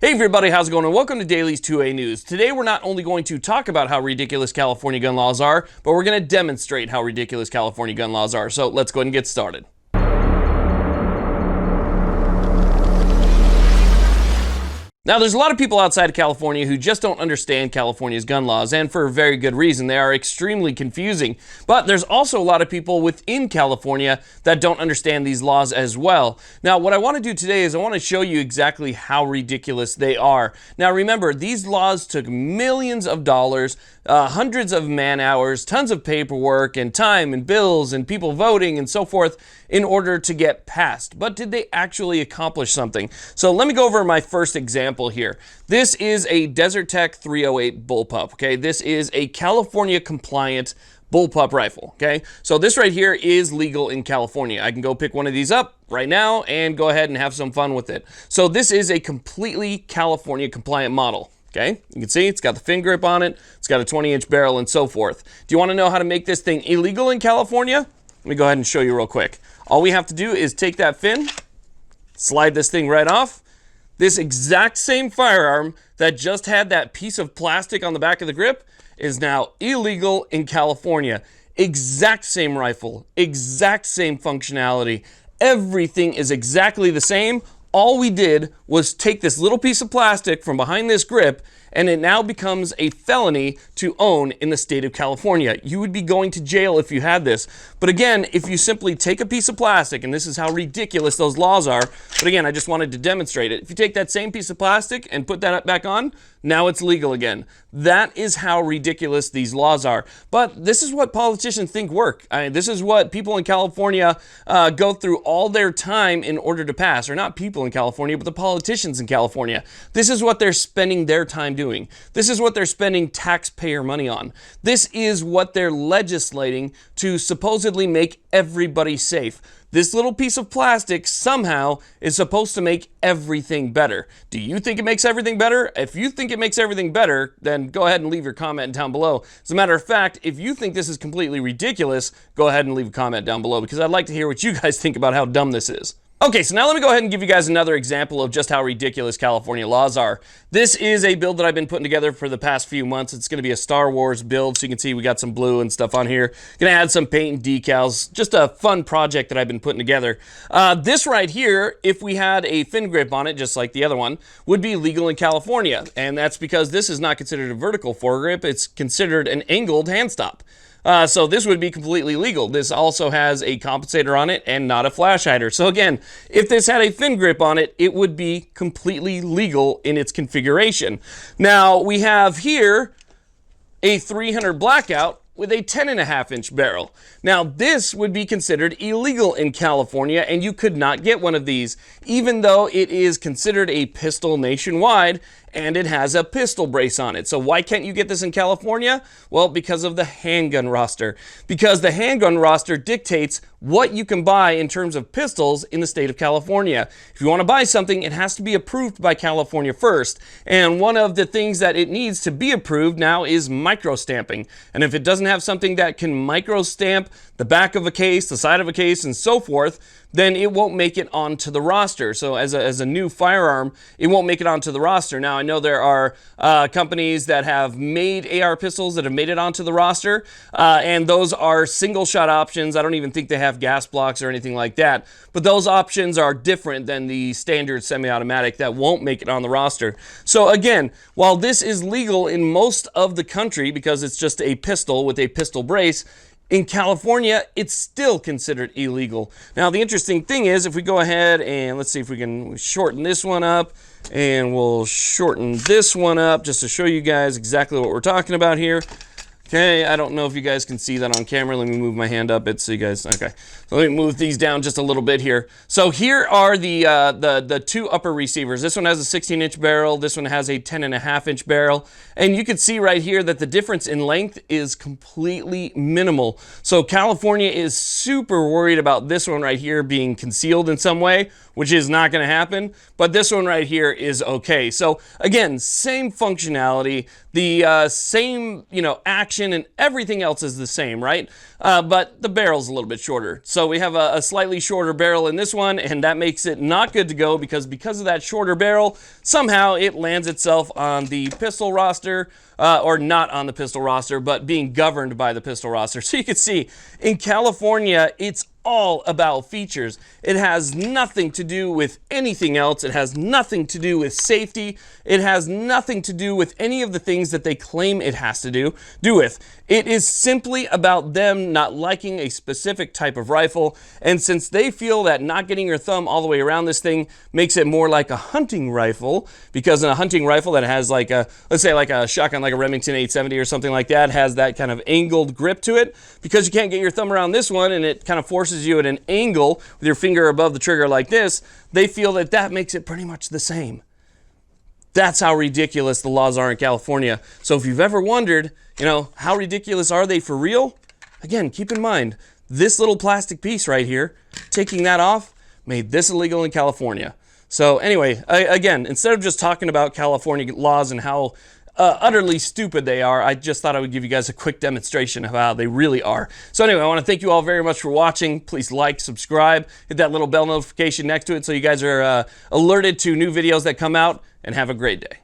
Hey everybody, how's it going? And welcome to Daily's 2A News. Today we're not only going to talk about how ridiculous California gun laws are, but we're going to demonstrate how ridiculous California gun laws are. So let's go ahead and get started. Now, there's a lot of people outside of California who just don't understand California's gun laws, and for a very good reason. They are extremely confusing. But there's also a lot of people within California that don't understand these laws as well. Now, what I want to do today is I want to show you exactly how ridiculous they are. Now, remember, these laws took millions of dollars, hundreds of man hours, tons of paperwork and time and bills and people voting and so forth in order to get passed. But did they actually accomplish something? So let me go over my first example here. This is a Desert Tech 308 bullpup, okay? This is a California compliant bullpup rifle, okay? So this right here is legal in California. I can go pick one of these up right now and go ahead and have some fun with it. So this is a completely California compliant model. Okay, you can see it's got the fin grip on it, it's got a 20-inch barrel and so forth. Do you want to know how to make this thing illegal in California? Let me go ahead and show you real quick. All we have to do is take that fin, slide this thing right off. This exact same firearm that just had that piece of plastic on the back of the grip is now illegal in California. Exact same rifle, exact same functionality. Everything is exactly the same. All we did was take this little piece of plastic from behind this grip, and it now becomes a felony to own in the state of California. You would be going to jail if you had this. But again, if you simply take a piece of plastic, and this is how ridiculous those laws are, but again, I just wanted to demonstrate it. If you take that same piece of plastic and put that back on, now it's legal again. That is how ridiculous these laws are. But this is what politicians think work. This is what people in California go through all their time in order to pass. Or not people in California, but the politicians in California. This is what they're spending their time doing. This is what they're spending taxpayer money on. This is what they're legislating to supposedly make everybody safe. This little piece of plastic somehow is supposed to make everything better. Do you think it makes everything better? If you think it makes everything better, then go ahead and leave your comment down below. As a matter of fact, if you think this is completely ridiculous, go ahead and leave a comment down below because I'd like to hear what you guys think about how dumb this is. Okay, so now let me go ahead and give you guys another example of just how ridiculous California laws are. This is a build that I've been putting together for the past few months. It's going to be a Star Wars build, so you can see we got some blue and stuff on here. Going to add some paint and decals. Just a fun project that I've been putting together. This right here, if we had a fin grip on it, just like the other one, would be legal in California. And that's because this is not considered a vertical foregrip. It's considered an angled hand stop. So this would be completely legal. This also has a compensator on it and not a flash hider. So again, if this had a fin grip on it, it would be completely legal in its configuration. Now we have here a 300 Blackout with a 10.5-inch barrel. Now this would be considered illegal in California and you could not get one of these, even though it is considered a pistol nationwide and it has a pistol brace on it. So why can't you get this in California? Well, because of the handgun roster. Because the handgun roster dictates what you can buy in terms of pistols in the state of California. If you want to buy something, it has to be approved by California first. And one of the things that it needs to be approved now is micro-stamping. And if it doesn't have something that can micro-stamp the back of a case, the side of a case, and so forth, then it won't make it onto the roster. So as a new firearm, it won't make it onto the roster. Now, I know there are companies that have made AR pistols that have made it onto the roster, and those are single shot options. I don't even think they have gas blocks or anything like that. But those options are different than the standard semi-automatic that won't make it on the roster. So again, while this is legal in most of the country because it's just a pistol with a pistol brace, in California, it's still considered illegal. Now, the interesting thing is, if we go ahead and let's see if we can shorten this one up, and we'll shorten this one up just to show you guys exactly what we're talking about here. Okay, I don't know if you guys can see that on camera. Let me move my hand up. So you guys, okay. So let me move these down just a little bit here. So here are the two upper receivers. This one has a 16-inch barrel. This one has a 10.5-inch barrel. And you can see right here that the difference in length is completely minimal. So California is super worried about this one right here being concealed in some way, which is not going to happen. But this one right here is okay. So again, same functionality, the same, action action, and everything else is the same, right? But the barrel's a little bit shorter. So we have a slightly shorter barrel in this one, and that makes it not good to go because of that shorter barrel, somehow it lands itself on the pistol roster, or not on the pistol roster, but being governed by the pistol roster. So you can see, in California, it's all about features. It has nothing to do with anything else. It has nothing to do with safety. It has nothing to do with any of the things that they claim it has to do with. It is simply about them not liking a specific type of rifle, and since they feel that not getting your thumb all the way around this thing makes it more like a hunting rifle, because in a hunting rifle that has like a, let's say like a shotgun, like a Remington 870 or something like that, has that kind of angled grip to it, because you can't get your thumb around this one and it kind of forces you at an angle with your finger above the trigger like this, they feel that that makes it pretty much the same. That's how ridiculous the laws are in California. So if you've ever wondered, you know, how ridiculous are they for real? Again, keep in mind, this little plastic piece right here, taking that off, made this illegal in California. So anyway, again, instead of just talking about California laws and how utterly stupid they are, I just thought I would give you guys a quick demonstration of how they really are. So anyway, I want to thank you all very much for watching. Please like, subscribe, hit that little bell notification next to it so you guys are alerted to new videos that come out, and have a great day.